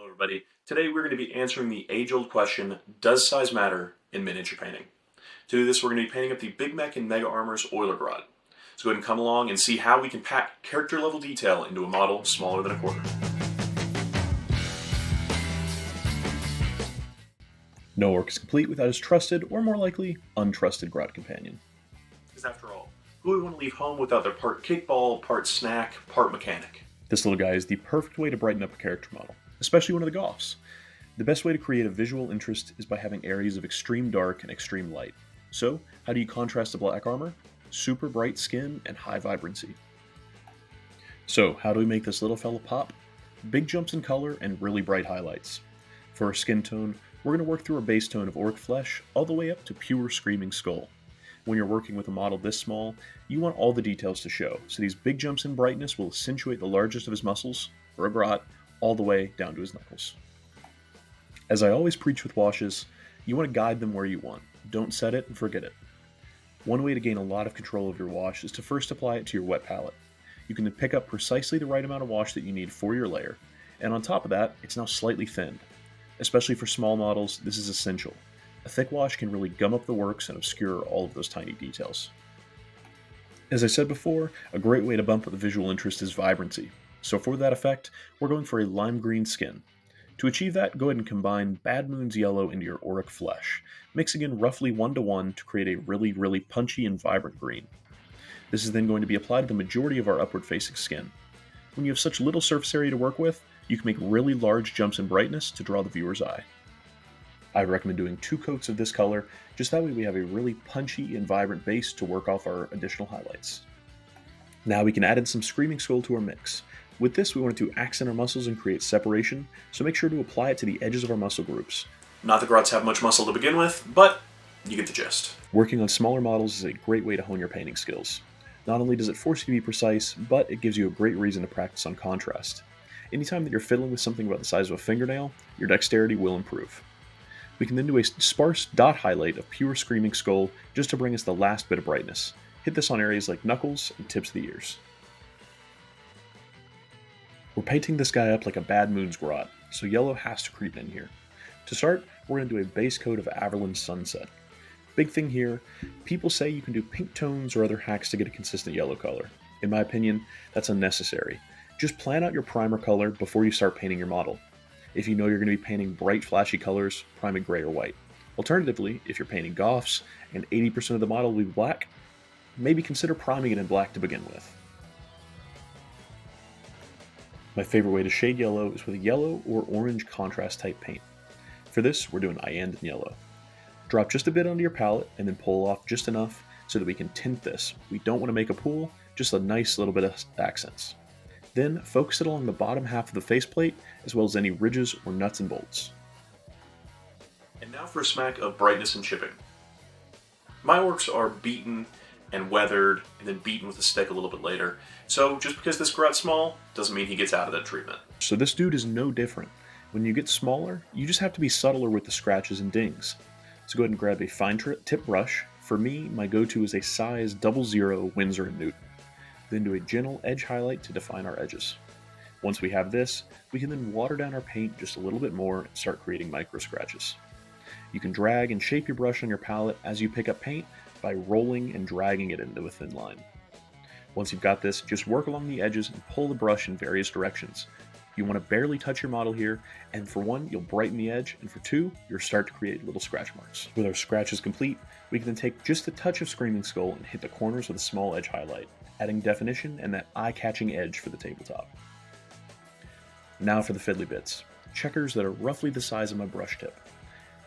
Hello everybody. Today we're going to be answering the age-old question, does size matter in miniature painting? To do this we're going to be painting up the Big Mek and Mega Armor's Oiler Grot. So go ahead and come along and see how we can pack character level detail into a model smaller than a quarter. No orc is complete without his trusted, or more likely, untrusted Grot companion. Because after all, who would want to leave home without their part kickball, part snack, part mechanic? This little guy is the perfect way to brighten up a character model, especially one of the goths. The best way to create a visual interest is by having areas of extreme dark and extreme light. So, how do you contrast the black armor? Super bright skin and high vibrancy. So, how do we make this little fella pop? Big jumps in color and really bright highlights. For our skin tone, we're going to work through our base tone of Orukk Flesh all the way up to pure Screaming Skull. When you're working with a model this small, you want all the details to show, so these big jumps in brightness will accentuate the largest of his muscles, or a grot, all the way down to his knuckles. As I always preach with washes, you want to guide them where you want. Don't set it and forget it. One way to gain a lot of control of your wash is to first apply it to your wet palette. You can then pick up precisely the right amount of wash that you need for your layer, and on top of that, it's now slightly thinned. Especially for small models, this is essential. A thick wash can really gum up the works and obscure all of those tiny details. As I said before, a great way to bump up the visual interest is vibrancy. So for that effect, we're going for a lime green skin. To achieve that, go ahead and combine Bad Moon's yellow into your Orukk Flesh, mixing in roughly 1:1 to create a really punchy and vibrant green. This is then going to be applied to the majority of our upward facing skin. When you have such little surface area to work with, you can make really large jumps in brightness to draw the viewer's eye. I recommend doing 2 coats of this color, just that way we have a really punchy and vibrant base to work off our additional highlights. Now we can add in some Screaming Skull to our mix. With this we wanted to accent our muscles and create separation, so make sure to apply it to the edges of our muscle groups. Not that grots have much muscle to begin with, but you get the gist. Working on smaller models is a great way to hone your painting skills. Not only does it force you to be precise, but it gives you a great reason to practice on contrast. Anytime that you're fiddling with something about the size of a fingernail, your dexterity will improve. We can then do a sparse dot highlight of pure Screaming Skull just to bring us the last bit of brightness. Hit this on areas like knuckles and tips of the ears. We're painting this guy up like a Bad Moon's grot, so yellow has to creep in here. To start, we're going to do a base coat of Averland's Sunset. Big thing here, people say you can do pink tones or other hacks to get a consistent yellow color. In my opinion, that's unnecessary. Just plan out your primer color before you start painting your model. If you know you're going to be painting bright, flashy colors, prime it gray or white. Alternatively, if you're painting goths and 80% of the model will be black, maybe consider priming it in black to begin with. My favorite way to shade yellow is with a yellow or orange contrast type paint. For this, we're doing Iandan yellow. Drop just a bit onto your palette and then pull off just enough so that we can tint this. We don't want to make a pool, just a nice little bit of accents. Then focus it along the bottom half of the faceplate, as well as any ridges or nuts and bolts. And now for a smack of brightness and chipping. My orcs are beaten and weathered, and then beaten with a stick a little bit later. So just because this grot's small, doesn't mean he gets out of that treatment. So this dude is no different. When you get smaller, you just have to be subtler with the scratches and dings. So go ahead and grab a fine tip brush. For me, my go-to is a size 00 Winsor & Newton. Then do a gentle edge highlight to define our edges. Once we have this, we can then water down our paint just a little bit more and start creating micro scratches. You can drag and shape your brush on your palette as you pick up paint by rolling and dragging it into a thin line. Once you've got this, just work along the edges and pull the brush in various directions. You want to barely touch your model here, and for 1, you'll brighten the edge, and for 2, you'll start to create little scratch marks. With our scratches complete, we can then take just a touch of Screaming Skull and hit the corners with a small edge highlight, adding definition and that eye-catching edge for the tabletop. Now for the fiddly bits. Checkers that are roughly the size of my brush tip.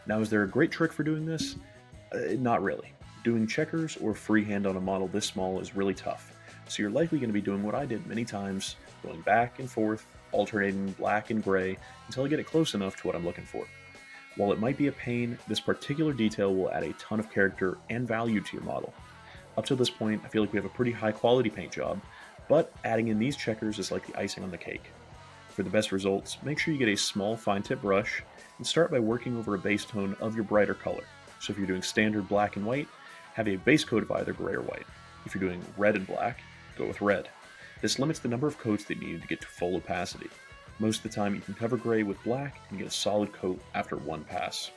Now is there a great trick for doing this? Not really. Doing checkers or freehand on a model this small is really tough, so you're likely going to be doing what I did many times, going back and forth, alternating black and gray until I get it close enough to what I'm looking for. While it might be a pain, this particular detail will add a ton of character and value to your model. Up to this point, I feel like we have a pretty high quality paint job, but adding in these checkers is like the icing on the cake. For the best results, make sure you get a small fine tip brush and start by working over a base tone of your brighter color. So if you're doing standard black and white, have a base coat of either gray or white. If you're doing red and black, go with red. This limits the number of coats that you need to get to full opacity. Most of the time you can cover gray with black and get a solid coat after one pass.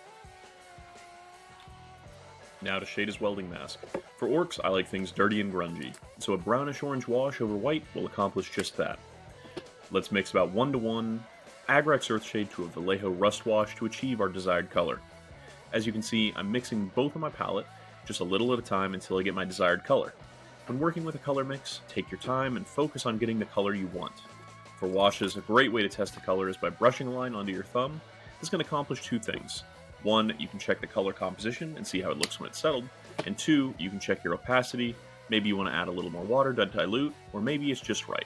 Now to shade his welding mask. For orcs, I like things dirty and grungy, so a brownish orange wash over white will accomplish just that. Let's mix about 1-to-1 Agrax Earthshade to a Vallejo Rust Wash to achieve our desired color. As you can see, I'm mixing both on my palette, just a little at a time until I get my desired color. When working with a color mix, take your time and focus on getting the color you want. For washes, a great way to test the color is by brushing a line onto your thumb. This can accomplish two things. One, you can check the color composition and see how it looks when it's settled, and two, you can check your opacity. Maybe you want to add a little more water to dilute, or maybe it's just right.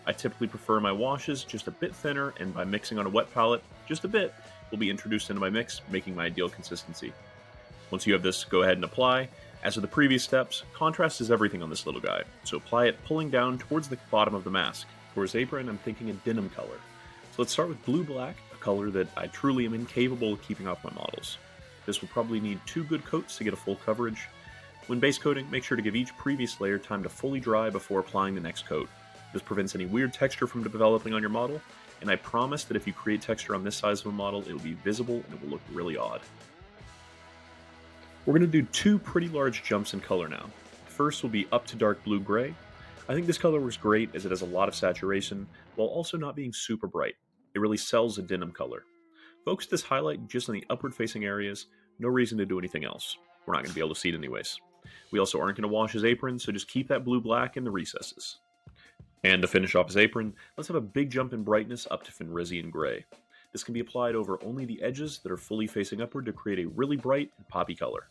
I typically prefer my washes just a bit thinner, and by mixing on a wet palette, just a bit, will be introduced into my mix, making my ideal consistency. Once you have this, go ahead and apply. As with the previous steps, contrast is everything on this little guy, so apply it pulling down towards the bottom of the mask. For his apron, I'm thinking a denim color. So let's start with blue-black, a color that I truly am incapable of keeping off my models. This will probably need 2 good coats to get a full coverage. When base coating, make sure to give each previous layer time to fully dry before applying the next coat. This prevents any weird texture from developing on your model, and I promise that if you create texture on this size of a model, it will be visible and it will look really odd. We're going to do 2 pretty large jumps in color now. First will be up to dark blue-gray. I think this color works great as it has a lot of saturation, while also not being super bright. It really sells a denim color. Focus this highlight just on the upward-facing areas, no reason to do anything else. We're not going to be able to see it anyways. We also aren't going to wash his apron, so just keep that blue-black in the recesses. And to finish off his apron, let's have a big jump in brightness up to Fenrisian Gray. This can be applied over only the edges that are fully facing upward to create a really bright and poppy color.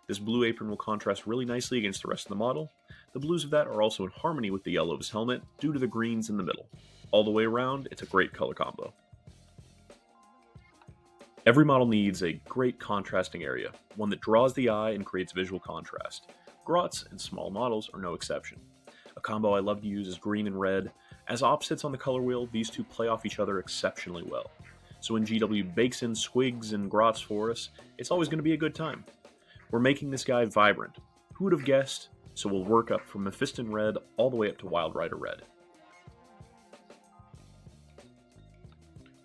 This blue apron will contrast really nicely against the rest of the model. The blues of that are also in harmony with the yellow of his helmet due to the greens in the middle. All the way around, it's a great color combo. Every model needs a great contrasting area, one that draws the eye and creates visual contrast. Grots and small models are no exception. A combo I love to use is green and red. As opposites on the color wheel, these two play off each other exceptionally well. So when GW bakes in Squigs and Grots for us, it's always going to be a good time. We're making this guy vibrant. Who would have guessed? So we'll work up from Mephiston Red all the way up to Wild Rider Red.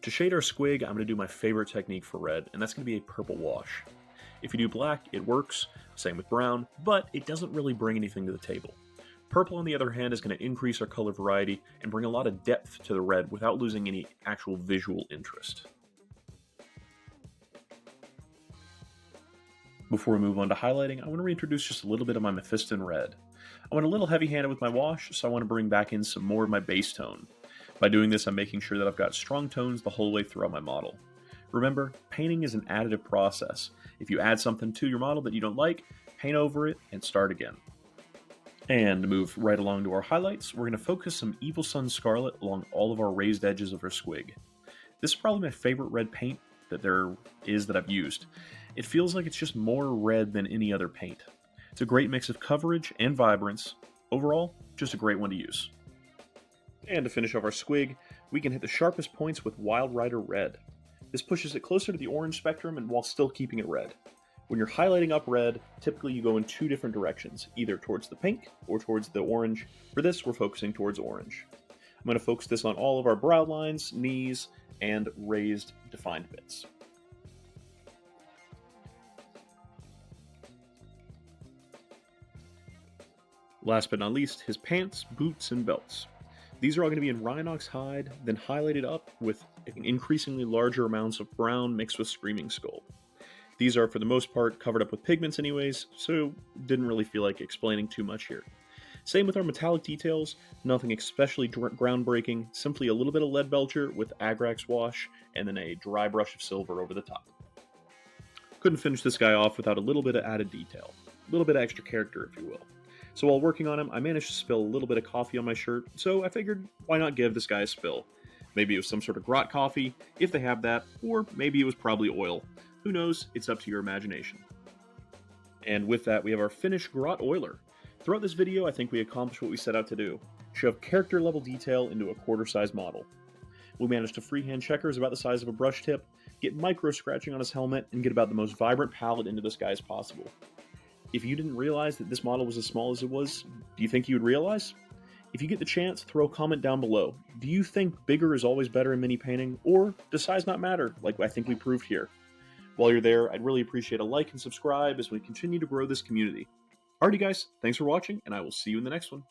To shade our Squig, I'm going to do my favorite technique for red, and that's going to be a purple wash. If you do black, it works, same with brown, but it doesn't really bring anything to the table. Purple, on the other hand, is going to increase our color variety and bring a lot of depth to the red without losing any actual visual interest. Before we move on to highlighting, I want to reintroduce just a little bit of my Mephiston Red. I went a little heavy-handed with my wash, so I want to bring back in some more of my base tone. By doing this, I'm making sure that I've got strong tones the whole way throughout my model. Remember, painting is an additive process. If you add something to your model that you don't like, paint over it and start again. And to move right along to our highlights, we're going to focus some Evil Sun Scarlet along all of our raised edges of our Squig. This is probably my favorite red paint that I've used. It feels like it's just more red than any other paint. It's a great mix of coverage and vibrance. Overall, just a great one to use. And to finish off our Squig, we can hit the sharpest points with Wild Rider Red. This pushes it closer to the orange spectrum and while still keeping it red. When you're highlighting up red, typically you go in 2 different directions, either towards the pink or towards the orange. For this, we're focusing towards orange. I'm going to focus this on all of our brow lines, knees, and raised defined bits. Last but not least, his pants, boots, and belts. These are all going to be in Rhinox hide, then highlighted up with increasingly larger amounts of brown mixed with Screaming Skull. These are, for the most part, covered up with pigments anyways, so didn't really feel like explaining too much here. Same with our metallic details, nothing especially groundbreaking, simply a little bit of lead belcher with Agrax wash, and then a dry brush of silver over the top. Couldn't finish this guy off without a little bit of added detail. A little bit of extra character, if you will. So while working on him, I managed to spill a little bit of coffee on my shirt, so I figured, why not give this guy a spill? Maybe it was some sort of Grot coffee, if they have that, or maybe it was probably oil. Who knows? It's up to your imagination. And with that, we have our finished Grot Oiler. Throughout this video, I think we accomplished what we set out to do. Shove character level detail into a quarter-size model. We managed to freehand checkers about the size of a brush tip, get micro scratching on his helmet, and get about the most vibrant palette into this guy as possible. If you didn't realize that this model was as small as it was, do you think you would realize? If you get the chance, throw a comment down below. Do you think bigger is always better in mini painting, or does size not matter, like I think we proved here? While you're there, I'd really appreciate a like and subscribe as we continue to grow this community. Alrighty guys, thanks for watching, and I will see you in the next one.